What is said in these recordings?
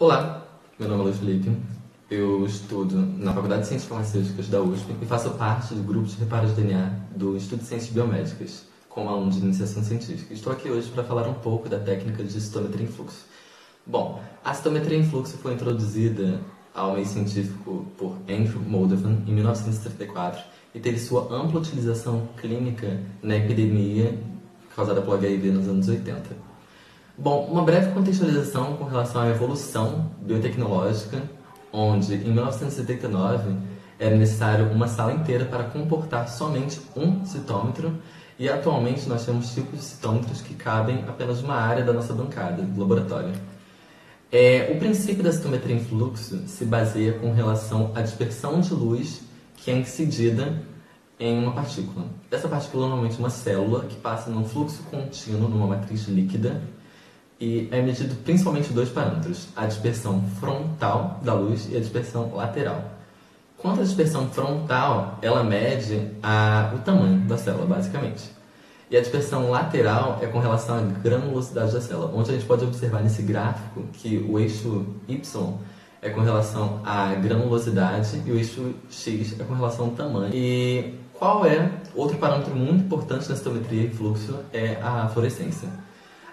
Olá, meu nome é Luiz Felipe, eu estudo na Faculdade de Ciências Farmacêuticas da USP e faço parte do grupo de reparo de DNA do Instituto de Ciências Biomédicas, como aluno de iniciação científica. Estou aqui hoje para falar um pouco da técnica de citometria em fluxo. Bom, a citometria em fluxo foi introduzida ao meio científico por Andrew Moldovan em 1934 e teve sua ampla utilização clínica na epidemia causada pelo HIV nos anos 80. Bom, uma breve contextualização com relação à evolução biotecnológica, onde em 1979 era necessário uma sala inteira para comportar somente um citômetro e atualmente nós temos tipos de citômetros que cabem apenas uma área da nossa bancada do laboratório. O princípio da citometria em fluxo se baseia com relação à dispersão de luz que é incidida em uma partícula. Essa partícula é normalmente uma célula que passa num fluxo contínuo numa matriz líquida e é medido principalmente dois parâmetros, a dispersão frontal da luz e a dispersão lateral. Quanto à dispersão frontal, ela mede o tamanho da célula, basicamente. E a dispersão lateral é com relação à granulosidade da célula, onde a gente pode observar nesse gráfico que o eixo Y é com relação à granulosidade e o eixo X é com relação ao tamanho. E qual é outro parâmetro muito importante na citometria em fluxo? É a fluorescência.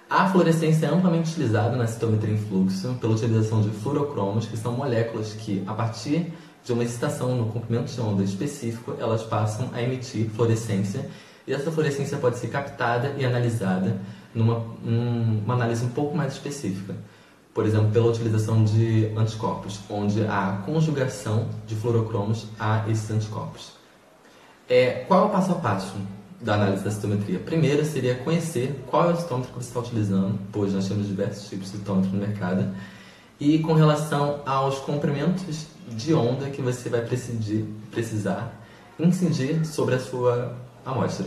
A fluorescência é amplamente utilizada na citometria em fluxo pela utilização de fluorocromos, que são moléculas que, a partir de uma excitação no comprimento de onda específico, elas passam a emitir fluorescência, e essa fluorescência pode ser captada e analisada numa análise um pouco mais específica. Por exemplo, pela utilização de anticorpos, onde há a conjugação de fluorocromos a esses anticorpos. Qual é o passo a passo da análise da citometria? Primeiro seria conhecer qual é o citômetro que você está utilizando, pois nós temos diversos tipos de citômetro no mercado, e com relação aos comprimentos de onda que você vai precisar incidir sobre a sua amostra.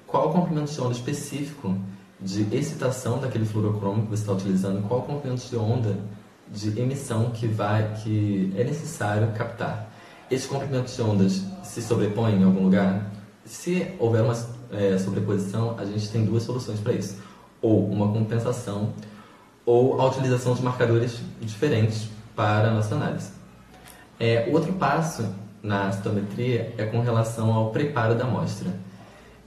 Qual o comprimento de onda específico de excitação daquele fluorocromo que você está utilizando, qual o comprimento de onda de emissão que é necessário captar. Esses comprimentos de ondas se sobrepõem em algum lugar? Se houver uma sobreposição, a gente tem duas soluções para isso. Ou uma compensação, ou a utilização de marcadores diferentes para a nossa análise. Outro passo na citometria é com relação ao preparo da amostra.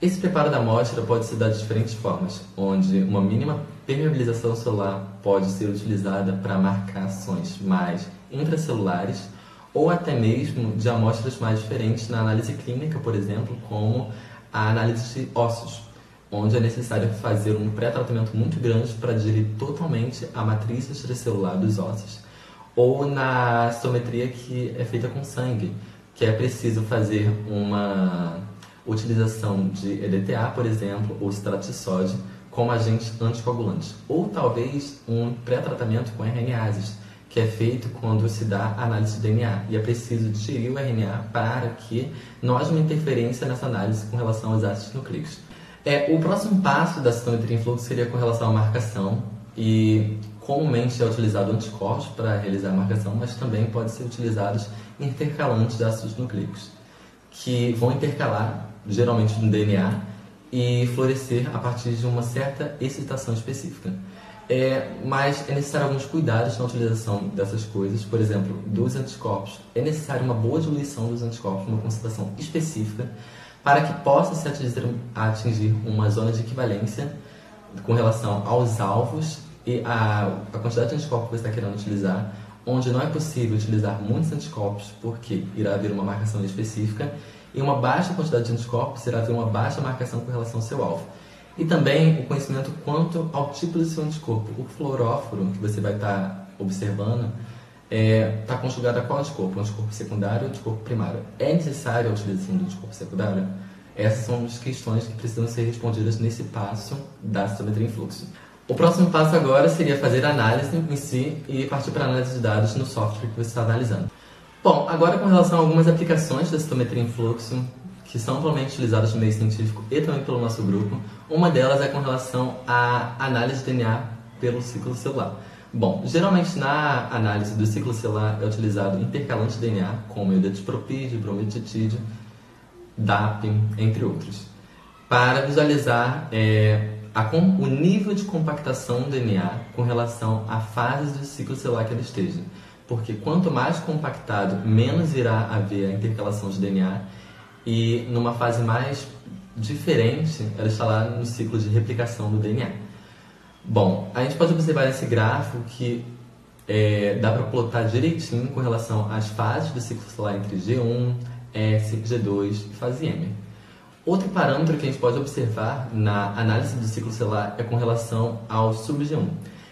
Esse preparo da amostra pode se dar de diferentes formas, onde uma mínima permeabilização celular pode ser utilizada para marcações mais intracelulares, ou até mesmo de amostras mais diferentes na análise clínica, por exemplo, como a análise de ossos, onde é necessário fazer um pré-tratamento muito grande para digerir totalmente a matriz extracelular dos ossos, ou na citometria que é feita com sangue, que é preciso fazer uma utilização de EDTA, por exemplo, ou citrato de sódio como agente anticoagulante, ou talvez um pré-tratamento com RNases, que é feito quando se dá a análise de DNA, e é preciso digerir o RNA para que não haja uma interferência nessa análise com relação aos ácidos nucleicos. O próximo passo da citometria em fluxo seria com relação à marcação, e comumente é utilizado anticorpos para realizar a marcação, mas também pode ser utilizados intercalantes de ácidos nucleicos, que vão intercalar, geralmente no DNA, e fluorescer a partir de uma certa excitação específica. Mas é necessário alguns cuidados na utilização dessas coisas. Por exemplo, dos anticorpos, é necessário uma boa diluição dos anticorpos, uma concentração específica, para que possa se atingir uma zona de equivalência com relação aos alvos e a quantidade de anticorpos que você está querendo utilizar, onde não é possível utilizar muitos anticorpos, porque irá haver uma marcação específica, e uma baixa quantidade de anticorpos irá haver uma baixa marcação com relação ao seu alvo. E também o conhecimento quanto ao tipo do seu anticorpo. O fluoróforo que você vai estar observando está conjugado a qual anticorpo? O anticorpo secundário ou o anticorpo primário? É necessário a utilização do anticorpo secundário? Essas são as questões que precisam ser respondidas nesse passo da citometria em fluxo. O próximo passo agora seria fazer a análise em si e partir para a análise de dados no software que você está analisando. Bom, agora com relação a algumas aplicações da citometria em fluxo, que são amplamente utilizadas no meio científico e também pelo nosso grupo. Uma delas é com relação à análise de DNA pelo ciclo celular. Bom, geralmente na análise do ciclo celular é utilizado intercalante de DNA, como iodeto-propídeo, bromido-titídeo, DAP, entre outros, para visualizar o nível de compactação do DNA com relação à fase do ciclo celular que ela esteja. Porque quanto mais compactado, menos irá haver a intercalação de DNA, e numa fase mais diferente, ela está lá no ciclo de replicação do DNA. Bom, a gente pode observar nesse gráfico que dá para plotar direitinho com relação às fases do ciclo celular entre G1, S, G2 e fase M. Outro parâmetro que a gente pode observar na análise do ciclo celular é com relação ao sub-G1,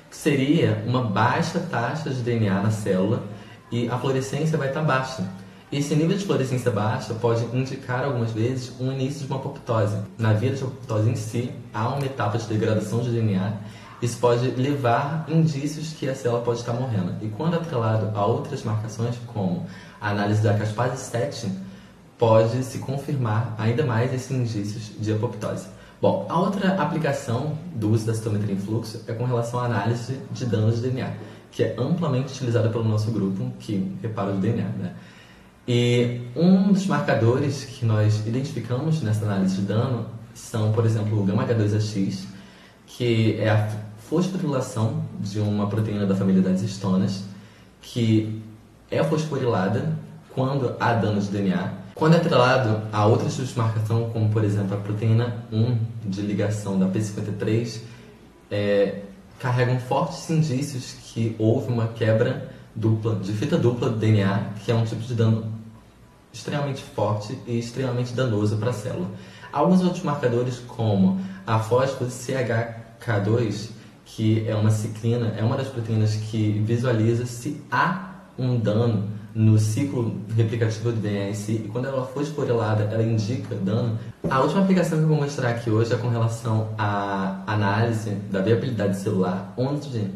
que seria uma baixa taxa de DNA na célula e a fluorescência vai estar baixa. Esse nível de fluorescência baixa pode indicar algumas vezes um início de uma apoptose. Na via de apoptose em si, há uma etapa de degradação de DNA. Isso pode levar indícios que a célula pode estar morrendo. E quando atrelado a outras marcações, como a análise da caspase 7, pode se confirmar ainda mais esses indícios de apoptose. Bom, a outra aplicação do uso da citometria em fluxo é com relação à análise de danos de DNA, que é amplamente utilizada pelo nosso grupo, que repara o DNA, né? E um dos marcadores que nós identificamos nessa análise de dano são, por exemplo, o γH2AX, que é a fosforilação de uma proteína da família das histonas, que é fosforilada quando há dano de DNA. Quando é atrelado a outra submarcação, como por exemplo a proteína 1 de ligação da P53, carregam fortes indícios que houve uma quebra dupla, de fita dupla do DNA, que é um tipo de dano extremamente forte e extremamente danoso para a célula. Alguns outros marcadores, como a fósforo CHK2, que é uma ciclina, é uma das proteínas que visualiza se há um dano no ciclo replicativo do DNA em si, e quando ela for fosforilada, ela indica dano. A última aplicação que eu vou mostrar aqui hoje é com relação à análise da viabilidade celular, onde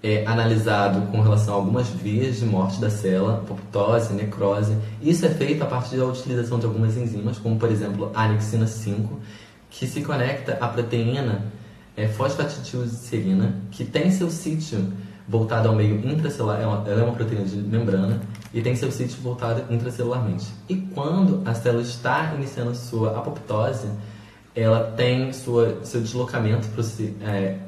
é analisado com relação a algumas vias de morte da célula, apoptose, necrose. Isso é feito a partir da utilização de algumas enzimas, como por exemplo a anexina 5, que se conecta à proteína fosfatidilcerina, que tem seu sítio voltado ao meio intracelular, ela é uma proteína de membrana, e tem seu sítio voltado intracelularmente. E quando a célula está iniciando sua apoptose, ela tem seu deslocamento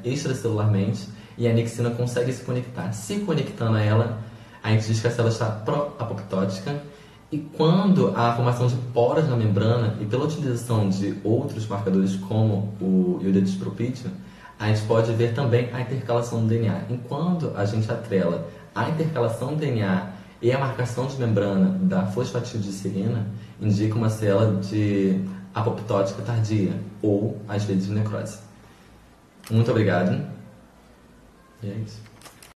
extracelularmente, e a anexina consegue se conectar. Se conectando a ela, a gente diz que a célula está pró-apoptótica, e quando há a formação de poros na membrana, e pela utilização de outros marcadores como o iodeto-propítio, a gente pode ver também a intercalação do DNA. Enquanto a gente atrela a intercalação do DNA e a marcação de membrana da fosfatidilcerina, indica uma célula de apoptótica tardia, ou às vezes de necrose. Muito obrigado. E é isso.